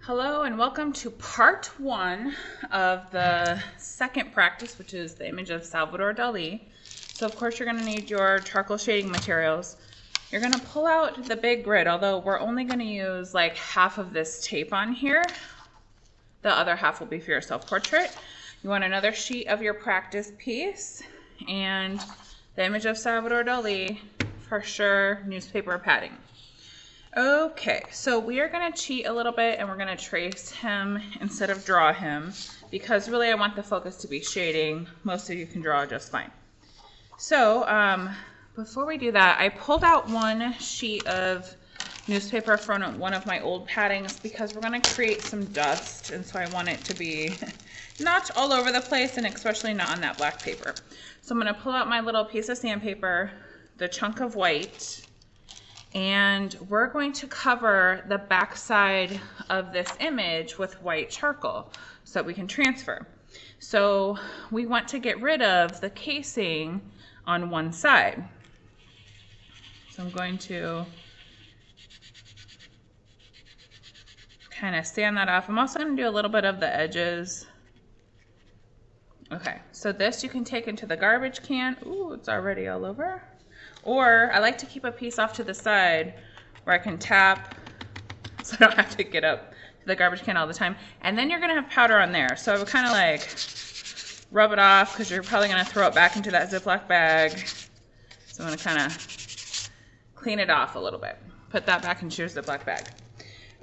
Hello and welcome to part one of the second practice, which is the image of Salvador Dali. So of course you're going to need your charcoal shading materials. You're going to pull out the big grid, although we're only going to use like half of this tape on here. The other half will be for your self-portrait. You want another sheet of your practice piece and the image of Salvador Dali, for sure, newspaper padding. Okay, so we are going to cheat a little bit and we're going to trace him instead of draw him because really I want the focus to be shading. Most of you can draw just fine. So before we do that, I pulled out one sheet of newspaper from one of my old paddings because we're going to create some dust, and so I want it to be not all over the place and especially not on that black paper. So I'm going to pull out my little piece of sandpaper, the chunk of white, and we're going to cover the back side of this image with white charcoal so that we can transfer. So we want to get rid of the casing on one side. So I'm going to kind of sand that off. I'm also going to do a little bit of the edges. Okay, so this you can take into the garbage can. Ooh, it's already all over. Or I like to keep a piece off to the side where I can tap so I don't have to get up to the garbage can all the time. And then you're going to have powder on there. So I would kind of like rub it off because you're probably going to throw it back into that Ziploc bag. So I'm going to kind of clean it off a little bit. Put that back into your Ziploc bag.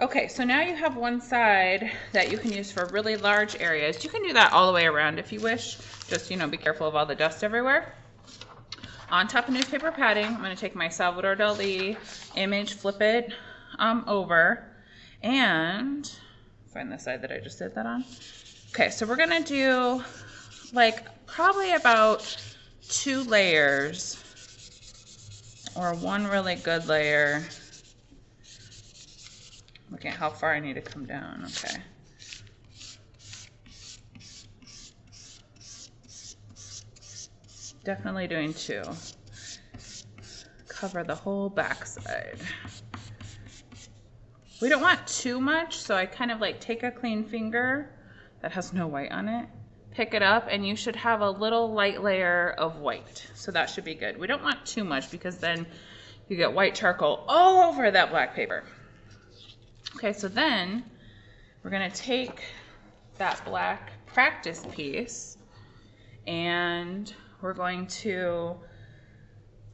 Okay, so now you have one side that you can use for really large areas. You can do that all the way around if you wish. Just, you know, be careful of all the dust everywhere. On top of newspaper padding, I'm going to take my Salvador Dali image, flip it over, and find the side that I just did that on. Okay, so we're going to do like probably about 2 layers or one really good layer. Look at how far I need to come down. Okay. Definitely doing 2. Cover the whole backside. We don't want too much, so I kind of like take a clean finger that has no white on it, pick it up, and you should have a little light layer of white. So that should be good. We don't want too much because then you get white charcoal all over that black paper. Okay, so then we're gonna take that black practice piece and we're going to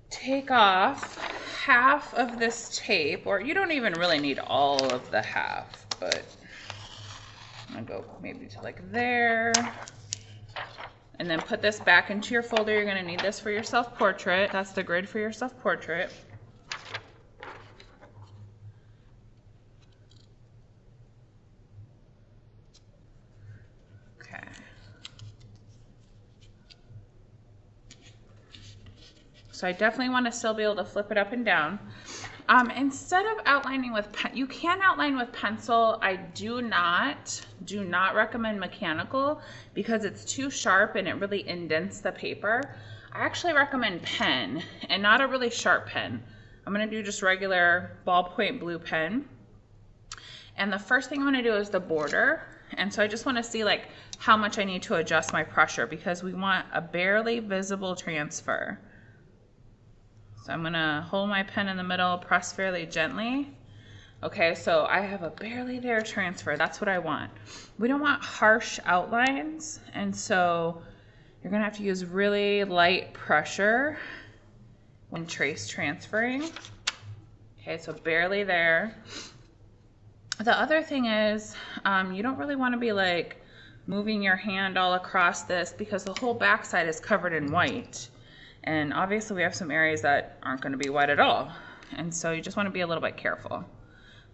take off half of this tape, or you don't even really need all of the half, but I'm gonna go maybe to like there, and then put this back into your folder. You're gonna need this for your self-portrait. That's the grid for your self-portrait. So I definitely want to still be able to flip it up and down. Instead of outlining with pen, you can outline with pencil. I do not recommend mechanical because it's too sharp and it really indents the paper. I actually recommend pen, and not a really sharp pen. I'm going to do just regular ballpoint blue pen. And the first thing I'm going to do is the border. And so I just want to see like how much I need to adjust my pressure because we want a barely visible transfer. So I'm gonna hold my pen in the middle, press fairly gently. Okay, so I have a barely there transfer. That's what I want. We don't want harsh outlines, and so you're gonna have to use really light pressure when trace transferring. Okay, so barely there. The other thing is, you don't really wanna be like moving your hand all across this because the whole backside is covered in white. And obviously we have some areas that aren't going to be white at all. And so you just want to be a little bit careful.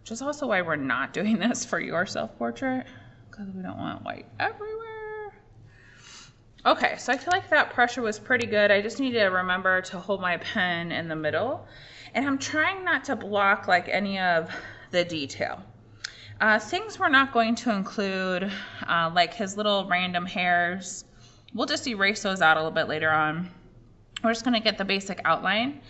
Which is also why we're not doing this for your self-portrait, because we don't want white everywhere. Okay, so I feel like that pressure was pretty good. I just need to remember to hold my pen in the middle. And I'm trying not to block like any of the detail. Things we're not going to include, like his little random hairs. We'll just erase those out a little bit later on. We're just going to get the basic outline.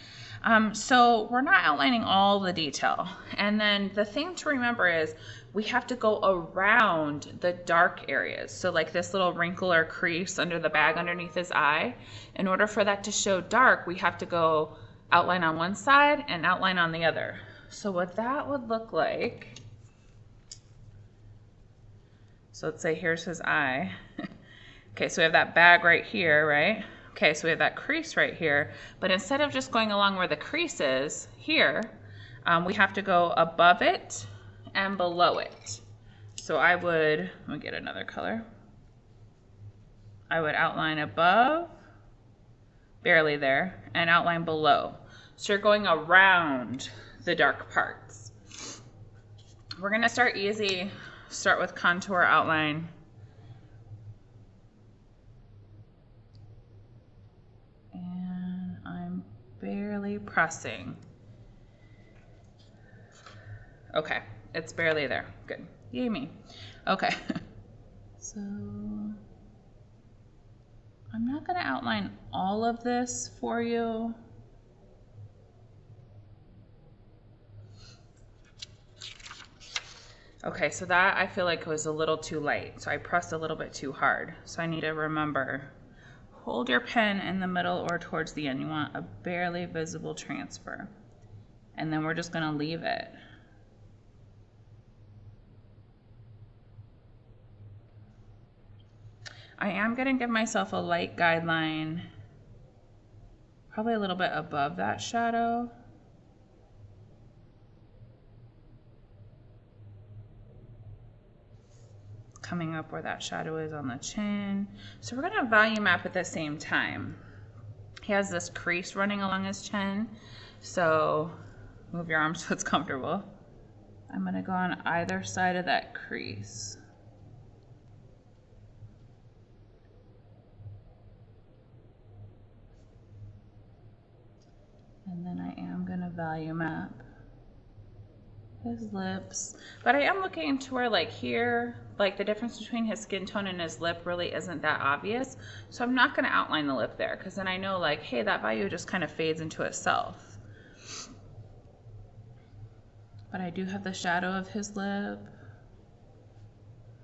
So we're not outlining all the detail. And then the thing to remember is we have to go around the dark areas. So like this little wrinkle or crease under the bag underneath his eye. In order for that to show dark, we have to go outline on one side and outline on the other. So what that would look like, so let's say here's his eye. Okay, so we have that bag right here, right? Okay, so we have that crease right here, but instead of just going along where the crease is here, we have to go above it and below it. So I would, let me get another color. I would outline above, barely there, and outline below. So you're going around the dark parts. We're gonna start easy, start with contour outline. And I'm barely pressing. Okay, it's barely there, good, yay me. Okay, so I'm not gonna outline all of this for you. Okay, so that I feel like was a little too light, so I pressed a little bit too hard. So I need to remember, hold your pen in the middle or towards the end. You want a barely visible transfer. And then we're just gonna leave it. I am gonna give myself a light guideline, probably a little bit above that shadow. Coming up where that shadow is on the chin. So we're gonna value map at the same time. He has this crease running along his chin, so move your arm so it's comfortable. I'm gonna go on either side of that crease. And then I am gonna value map his lips, but I am looking to where like here, like the difference between his skin tone and his lip really isn't that obvious. So I'm not gonna outline the lip there because then I know like, hey, that value just kind of fades into itself. But I do have the shadow of his lip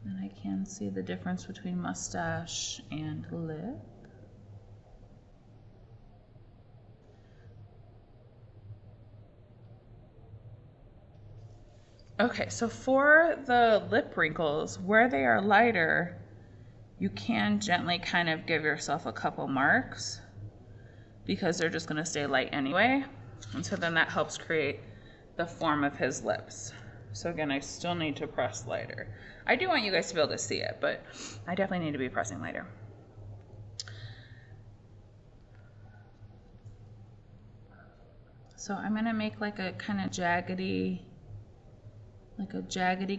and I can see the difference between mustache and lip. Okay, so for the lip wrinkles, where they are lighter, you can gently kind of give yourself a couple marks because they're just gonna stay light anyway. And so then that helps create the form of his lips. So again, I still need to press lighter. I do want you guys to be able to see it, but I definitely need to be pressing lighter. So I'm gonna make like a kind of jaggedy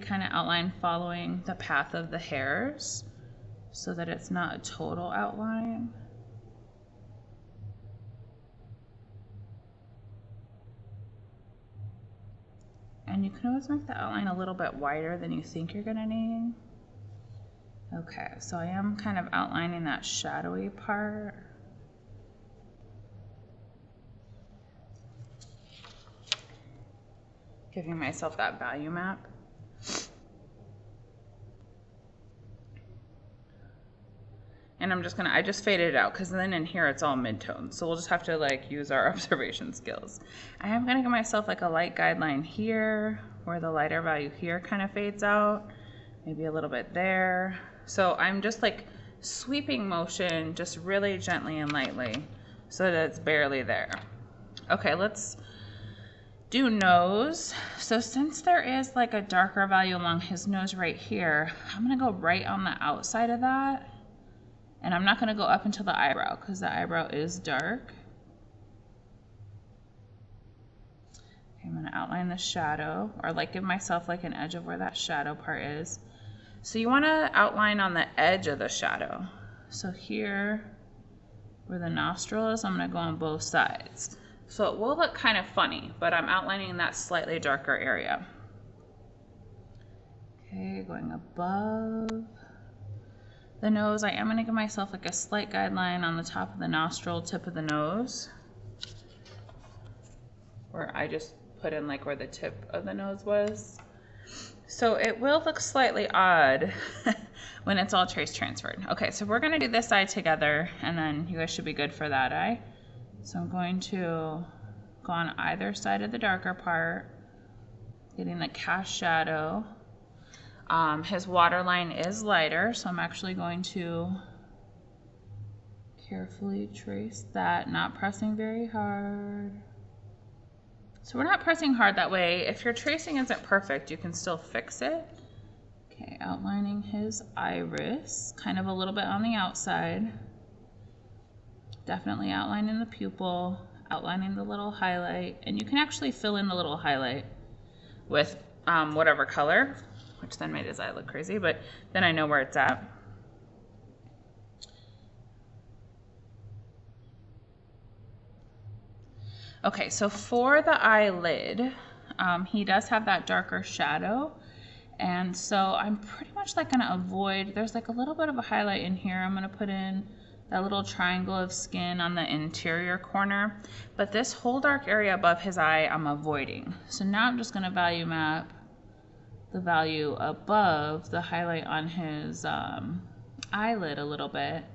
kind of outline following the path of the hairs so that it's not a total outline. And you can always make the outline a little bit wider than you think you're gonna need. Okay, so I am kind of outlining that shadowy part. Giving myself that value map. And I just faded it out because then in here it's all mid-tone. So we'll just have to like use our observation skills. I am gonna give myself like a light guideline here where the lighter value here kind of fades out. Maybe a little bit there. So I'm just like sweeping motion, just really gently and lightly so that it's barely there. Okay, let's do nose. So since there is like a darker value along his nose right here, I'm gonna go right on the outside of that. And I'm not gonna go up until the eyebrow because the eyebrow is dark. Okay, I'm gonna outline the shadow or like give myself like an edge of where that shadow part is. So you wanna outline on the edge of the shadow. So here, where the nostril is, I'm gonna go on both sides. So it will look kind of funny, but I'm outlining in that slightly darker area. Okay, going above the nose, I am gonna give myself like a slight guideline on the top of the nostril, tip of the nose. where I just put in like where the tip of the nose was. So it will look slightly odd when it's all trace transferred. Okay, so we're gonna do this eye together and then you guys should be good for that eye. So I'm going to go on either side of the darker part, getting the cast shadow. His waterline is lighter, so I'm actually going to carefully trace that, not pressing very hard. So we're not pressing hard that way. If your tracing isn't perfect, you can still fix it. Okay, outlining his iris, kind of a little bit on the outside. Definitely outlining the pupil, outlining the little highlight, and you can actually fill in the little highlight with whatever color, which then made his eye look crazy, but then I know where it's at. Okay, so for the eyelid, he does have that darker shadow, and so I'm pretty much like gonna avoid, there's like a little bit of a highlight in here. I'm gonna put in that little triangle of skin on the interior corner, but this whole dark area above his eye I'm avoiding. So now I'm just gonna value map the value above the highlight on his eyelid a little bit.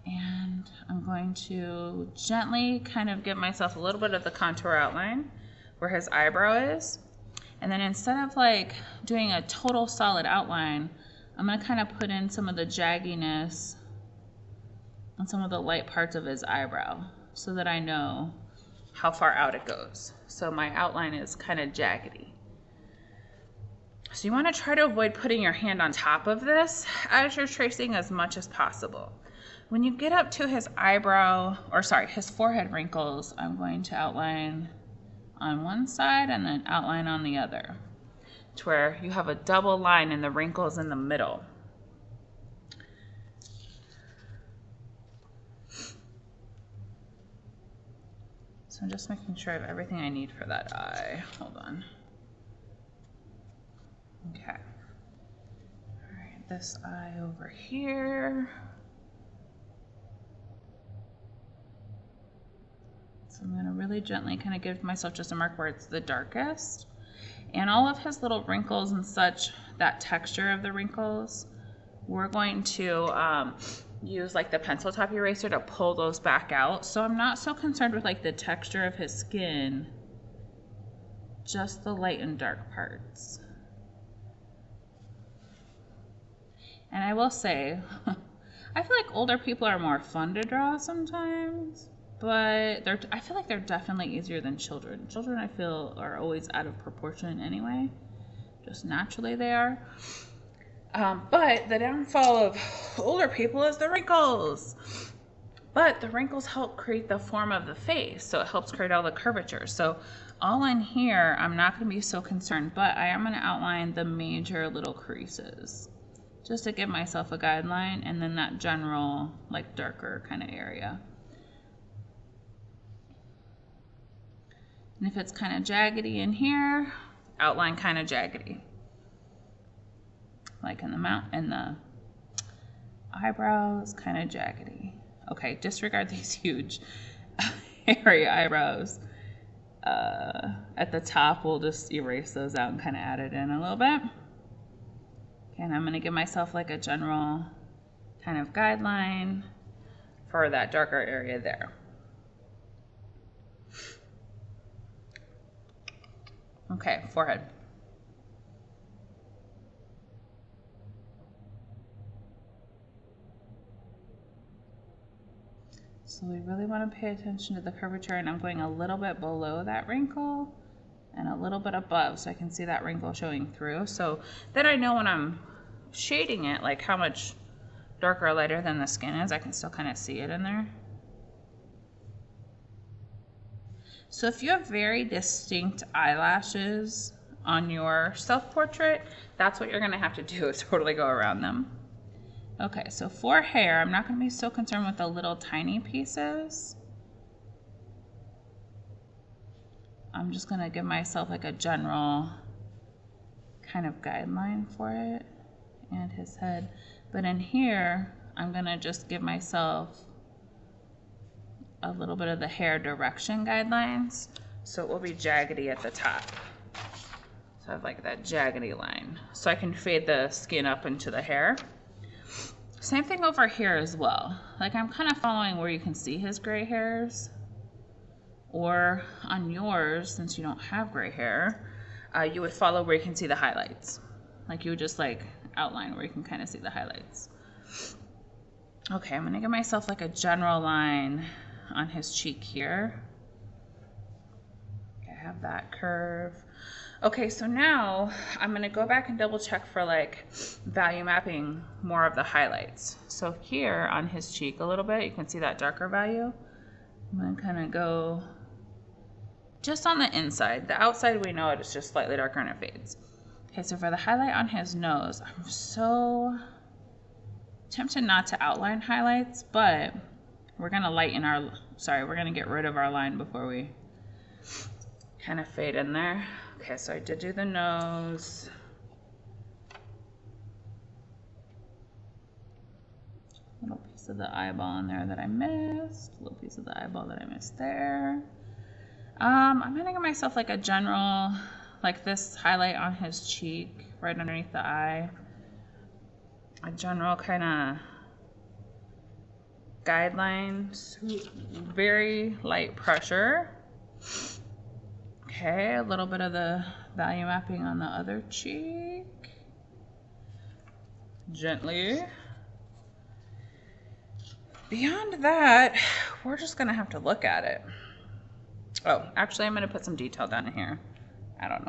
And I'm going to gently kind of give myself a little bit of the contour outline where his eyebrow is. And then instead of like doing a total solid outline, I'm going to kind of put in some of the jagginess on some of the light parts of his eyebrow so that I know how far out it goes. So my outline is kind of jaggedy. So you want to try to avoid putting your hand on top of this as you're tracing as much as possible. When you get up to his eyebrow, or sorry, his forehead wrinkles, I'm going to outline on one side and then outline on the other, to where you have a double line and the wrinkles in the middle. So I'm just making sure I have everything I need for that eye. Hold on. Okay. All right, this eye over here. So I'm going to really gently kind of give myself just a mark where it's the darkest. And all of his little wrinkles and such, that texture of the wrinkles, we're going to use like the pencil top eraser to pull those back out. So I'm not so concerned with like the texture of his skin, just the light and dark parts. And I will say, I feel like older people are more fun to draw sometimes, but I feel like they're definitely easier than children. Children, I feel, are always out of proportion anyway. Just naturally they are. But the downfall of older people is the wrinkles. But the wrinkles help create the form of the face, so it helps create all the curvature. So all in here, I'm not going to be so concerned, but I am going to outline the major little creases, just to give myself a guideline, and then that general, like, darker kind of area. And if it's kind of jaggedy in here, outline kind of jaggedy. Like in the eyebrows, kind of jaggedy. Okay, disregard these huge hairy eyebrows. At the top, we'll just erase those out and kind of add it in a little bit. Okay, and I'm going to give myself like a general kind of guideline for that darker area there. Okay, forehead. So we really want to pay attention to the curvature, and I'm going a little bit below that wrinkle and a little bit above so I can see that wrinkle showing through. So then I know when I'm shading it, like how much darker or lighter than the skin is, I can still kind of see it in there. So if you have very distinct eyelashes on your self-portrait, that's what you're going to have to do, is totally go around them. Okay, so for hair, I'm not going to be so concerned with the little tiny pieces. I'm just going to give myself like a general kind of guideline for it and his head. But in here, I'm going to just give myself a little bit of the hair direction guidelines. So it will be jaggedy at the top. So I have like that jaggedy line. So I can fade the skin up into the hair. Same thing over here as well. Like I'm kind of following where you can see his gray hairs. Or on yours, since you don't have gray hair, you would follow where you can see the highlights. Like you would just like outline where you can kind of see the highlights. Okay, I'm gonna give myself like a general line on his cheek here. Okay, I have that curve. Okay, so now I'm gonna go back and double check for like value mapping more of the highlights. So here on his cheek a little bit, you can see that darker value. I'm gonna kind of go just on the inside. The outside we know it is just slightly darker and it fades. Okay, so for the highlight on his nose, I'm so tempted not to outline highlights, but we're gonna lighten our, we're gonna get rid of our line before we kind of fade in there. Okay, so I did do the nose. Little piece of the eyeball in there that I missed. Little piece of the eyeball that I missed there. I'm gonna give myself like a general, like this highlight on his cheek, right underneath the eye. A general kind of guideline, very light pressure. Okay, a little bit of the value mapping on the other cheek. Gently. Beyond that, we're just gonna have to look at it. Oh, actually I'm gonna put some detail down in here. I don't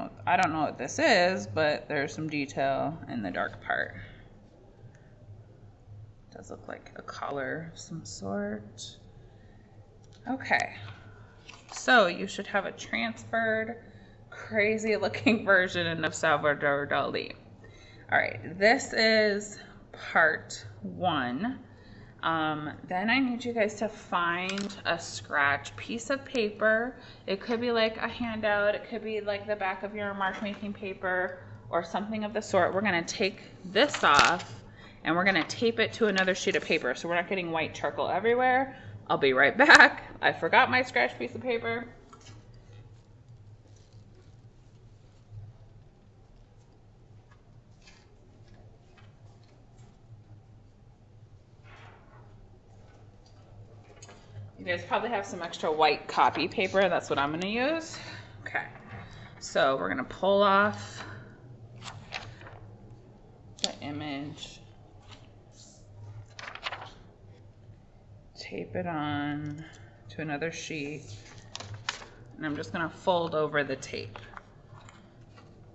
know what this is, but there's some detail in the dark part. It does look like a collar of some sort. Okay. So you should have a transferred, crazy looking version of Salvador Dali. All right, this is part 1. Then I need you guys to find a scratch piece of paper. It could be like a handout. It could be like the back of your mark making paper or something of the sort. We're gonna take this off and we're gonna tape it to another sheet of paper so we're not getting white charcoal everywhere. I'll be right back. I forgot my scratch piece of paper. You guys probably have some extra white copy paper. That's what I'm going to use. Okay. So we're going to pull off the image. Tape it on to another sheet. And I'm just going to fold over the tape.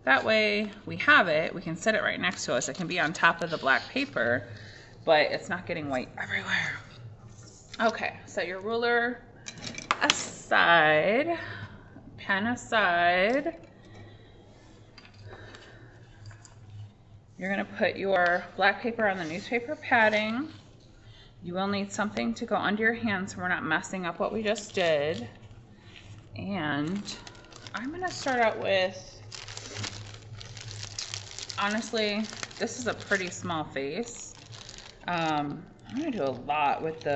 That way we have it. We can set it right next to us. It can be on top of the black paper, but it's not getting white everywhere. Okay, set your ruler aside, pen aside. You're gonna put your black paper on the newspaper padding. You will need something to go under your hand so we're not messing up what we just did. And I'm gonna start out with, honestly, this is a pretty small face. I'm gonna do a lot with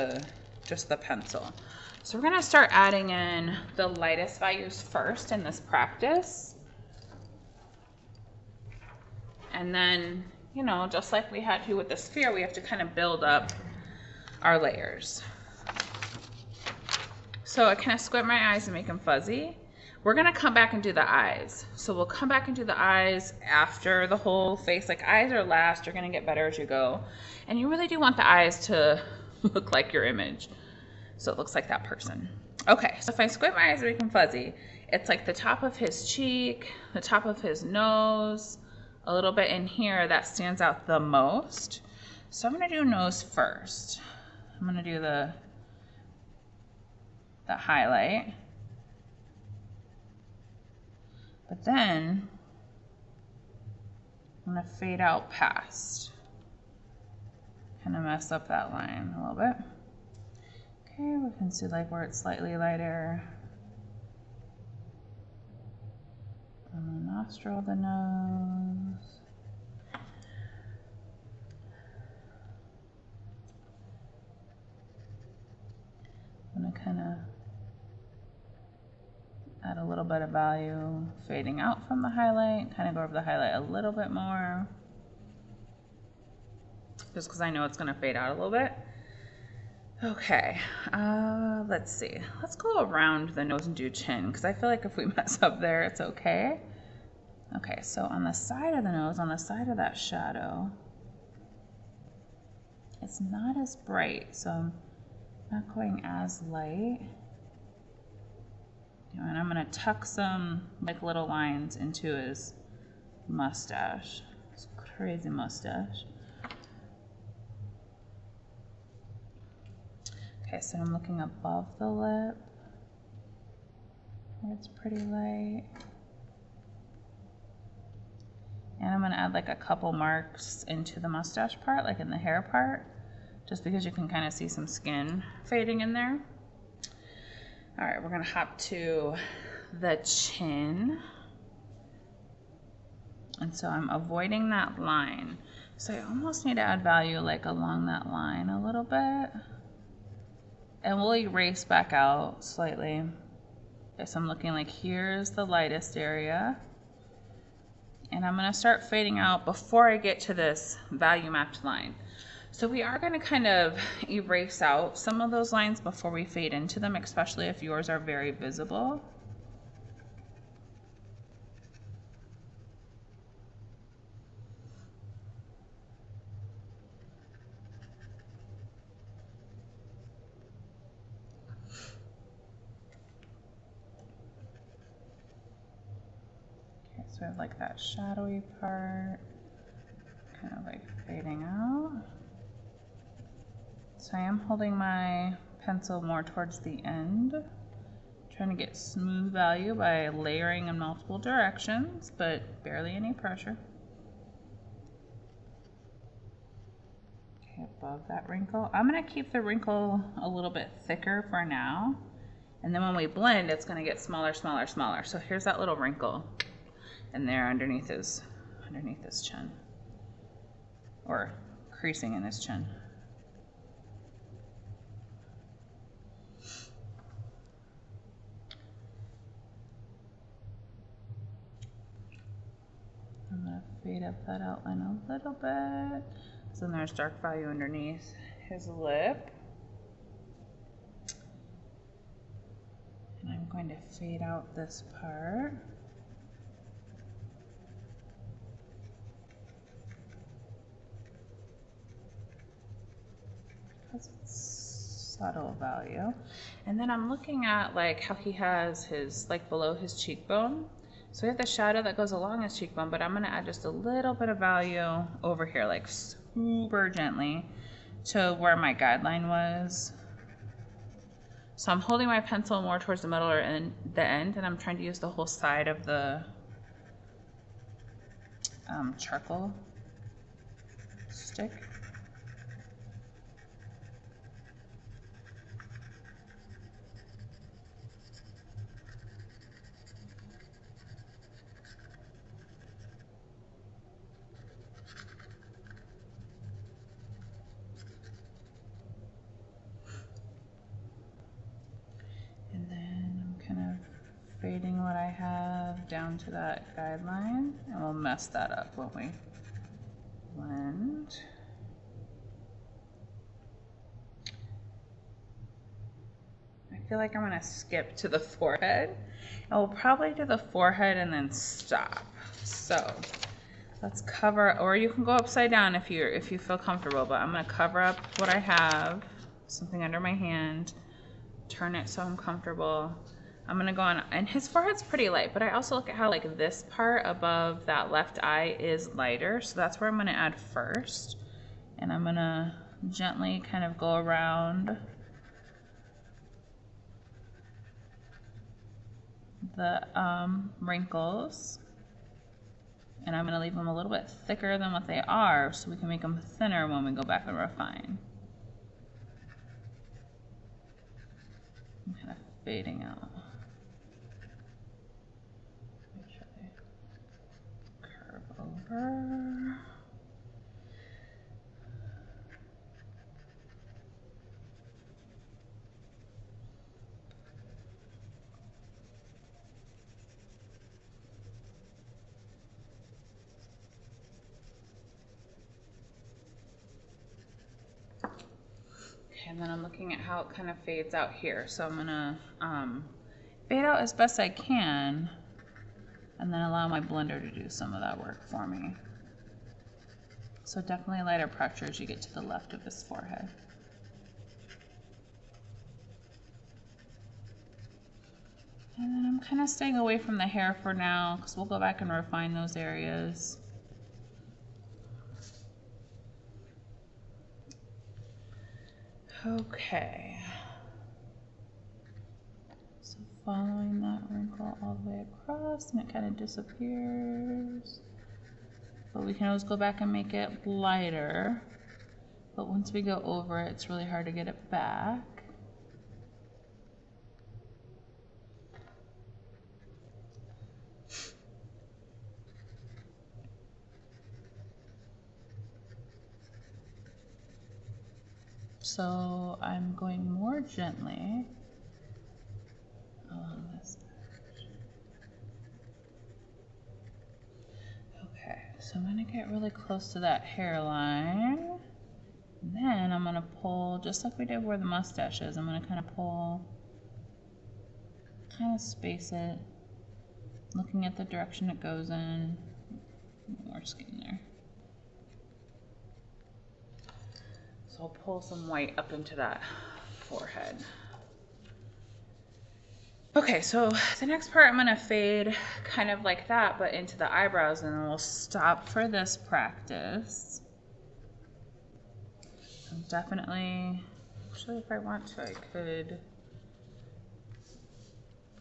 just the pencil. So we're gonna start adding in the lightest values first in this practice. And then, you know, just like we had to with the sphere, we have to kind of build up our layers. So I kind of squint my eyes and make them fuzzy. We're gonna come back and do the eyes. So we'll come back and do the eyes after the whole face. Like eyes are last, you're gonna get better as you go. And you really do want the eyes to look like your image. So it looks like that person. Okay, so if I squint my eyes and make them fuzzy, it's like the top of his cheek, the top of his nose, a little bit in here that stands out the most. So I'm gonna do nose first. I'm gonna do the highlight. But then I'm gonna fade out past. Kind of mess up that line a little bit. Okay, we can see like where it's slightly lighter. On the nostril, the nose. I'm gonna kind of bit of value fading out from the highlight, kind of go over the highlight a little bit more, just because I know it's going to fade out a little bit. Okay, let's see. Let's go around the nose and do chin, because I feel like if we mess up there, it's okay. Okay, so on the side of the nose, on the side of that shadow, it's not as bright, so I'm not going as light. And I'm gonna tuck some like little lines into his mustache. His crazy mustache. Okay, so I'm looking above the lip where it's pretty light. And I'm gonna add like a couple marks into the mustache part, like in the hair part, just because you can kind of see some skin fading in there. All right, we're gonna hop to the chin. And so I'm avoiding that line. So I almost need to add value like along that line a little bit. And we'll erase back out slightly. Okay, so I'm looking like here's the lightest area. And I'm gonna start fading out before I get to this value mapped line. So we are gonna kind of erase out some of those lines before we fade into them, especially if yours are very visible. So I have like that shadowy part, kind of like fading out. So I am holding my pencil more towards the end, trying to get smooth value by layering in multiple directions, but barely any pressure. Okay, above that wrinkle. I'm gonna keep the wrinkle a little bit thicker for now. And then when we blend, it's gonna get smaller, smaller, smaller. So here's that little wrinkle. And there underneath his chin, or creasing in his chin. I'm gonna fade up that outline a little bit. So then there's dark value underneath his lip. And I'm going to fade out this part. Because it's subtle value. And then I'm looking at like how he has his, like below his cheekbone. So we have the shadow that goes along his cheekbone, but I'm gonna add just a little bit of value over here, like super gently to where my guideline was. So I'm holding my pencil more towards the middle or the end, and I'm trying to use the whole side of the charcoal stick. And then I'm kind of fading what I have down to that guideline, and we'll mess that up when we blend. I feel like I'm gonna skip to the forehead. I will probably do the forehead and then stop. So let's cover, or you can go upside down if you feel comfortable, but I'm gonna cover up what I have, something under my hand, turn it so I'm comfortable. I'm gonna go on, and his forehead's pretty light, but I also look at how like this part above that left eye is lighter, so that's where I'm gonna add first. And I'm gonna gently kind of go around the wrinkles, and I'm gonna leave them a little bit thicker than what they are so we can make them thinner when we go back and refine. I'm kind of fading out. Make sure they curve over. and then I'm looking at how it kind of fades out here. So I'm gonna fade out as best I can, and then allow my blender to do some of that work for me. So definitely lighter pressure as you get to the left of his forehead. And then I'm kind of staying away from the hair for now, because we'll go back and refine those areas. Okay. So following that wrinkle all the way across, and it kind of disappears. But we can always go back and make it lighter. But once we go over it, it's really hard to get it back. So I'm going more gently along this edge. Okay, so I'm gonna get really close to that hairline. And then I'm gonna pull, just like we did where the mustache is, I'm gonna kind of pull, kind of space it, looking at the direction it goes in. More skin there. So I'll pull some white up into that forehead. Okay, so the next part I'm gonna fade kind of like that, but into the eyebrows, and then we'll stop for this practice. And definitely, actually if I want to, I could,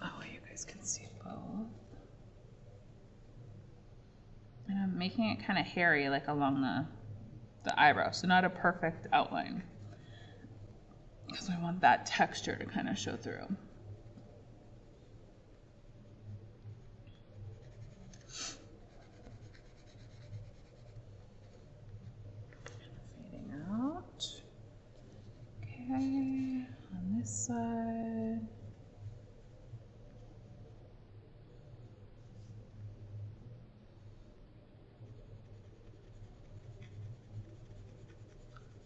oh, you guys can see both. And I'm making it kind of hairy, like along the eyebrow, so not a perfect outline, because I want that texture to kind of show through. Fading out. Okay, on this side.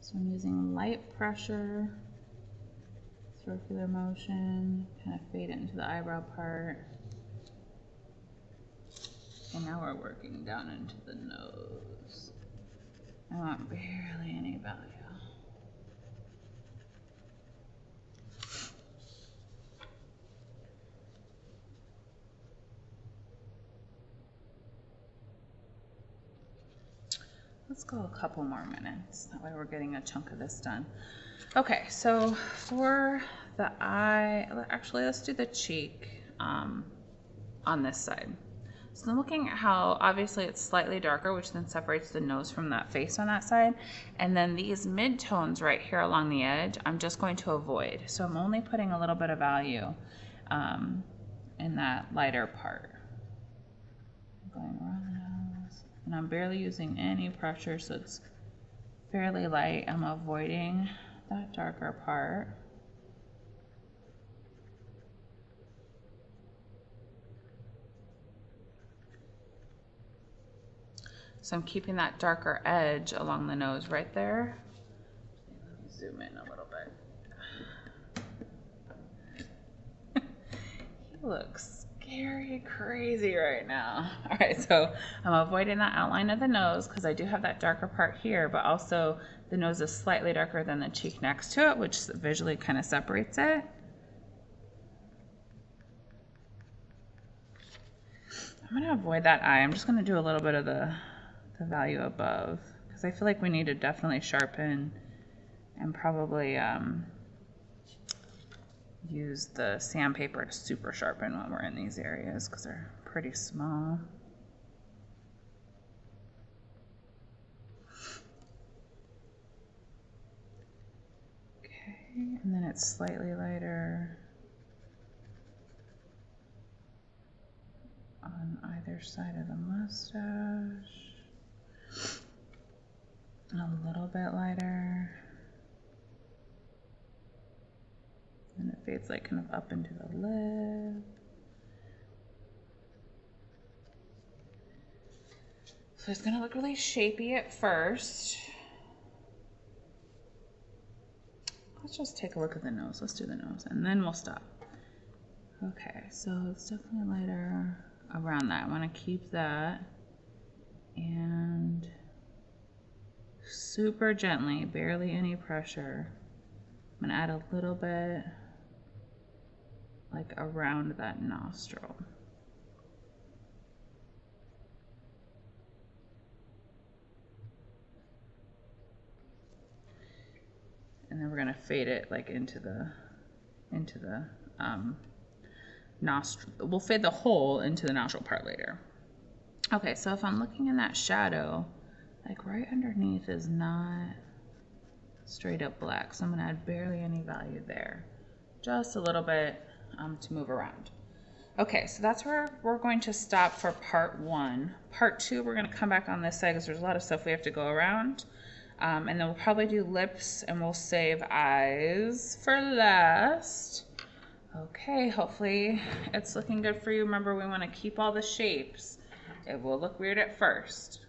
So I'm using light pressure, circular motion, kind of fade it into the eyebrow part. And now we're working down into the nose. I want barely any value. Let's go a couple more minutes. That way we're getting a chunk of this done. Okay, so for the eye, actually let's do the cheek on this side. So I'm looking at how obviously it's slightly darker, which then separates the nose from that face on that side. And then these mid-tones right here along the edge, I'm just going to avoid. So I'm only putting a little bit of value in that lighter part. Going around the nose. And I'm barely using any pressure, so it's fairly light. I'm avoiding that darker part. So I'm keeping that darker edge along the nose right there. Let me zoom in a little bit. He looks scary crazy right now. All right, so I'm avoiding that outline of the nose because I do have that darker part here, but also the nose is slightly darker than the cheek next to it, which visually kind of separates it. I'm gonna avoid that eye. I'm just gonna do a little bit of the value above, because I feel like we need to definitely sharpen and probably use the sandpaper to super sharpen when we're in these areas because they're pretty small. Okay, and then it's slightly lighter on either side of the mustache. A little bit lighter. And it fades like kind of up into the lip. So it's gonna look really shapy at first. let's just take a look at the nose. Let's do the nose and then we'll stop. Okay, so it's definitely lighter around that. I want to keep that. And super gently, barely any pressure. I'm gonna add a little bit like around that nostril. And then we're gonna fade it like into the nostril. We'll fade the hole into the nostril part later. Okay, so if I'm looking in that shadow, like right underneath is not straight up black. So I'm gonna add barely any value there. Just a little bit to move around. Okay, so that's where we're going to stop for part 1. Part 2, we're gonna come back on this side because there's a lot of stuff we have to go around. And then we'll probably do lips and we'll save eyes for last. Okay, hopefully it's looking good for you. Remember, we wanna keep all the shapes. It will look weird at first.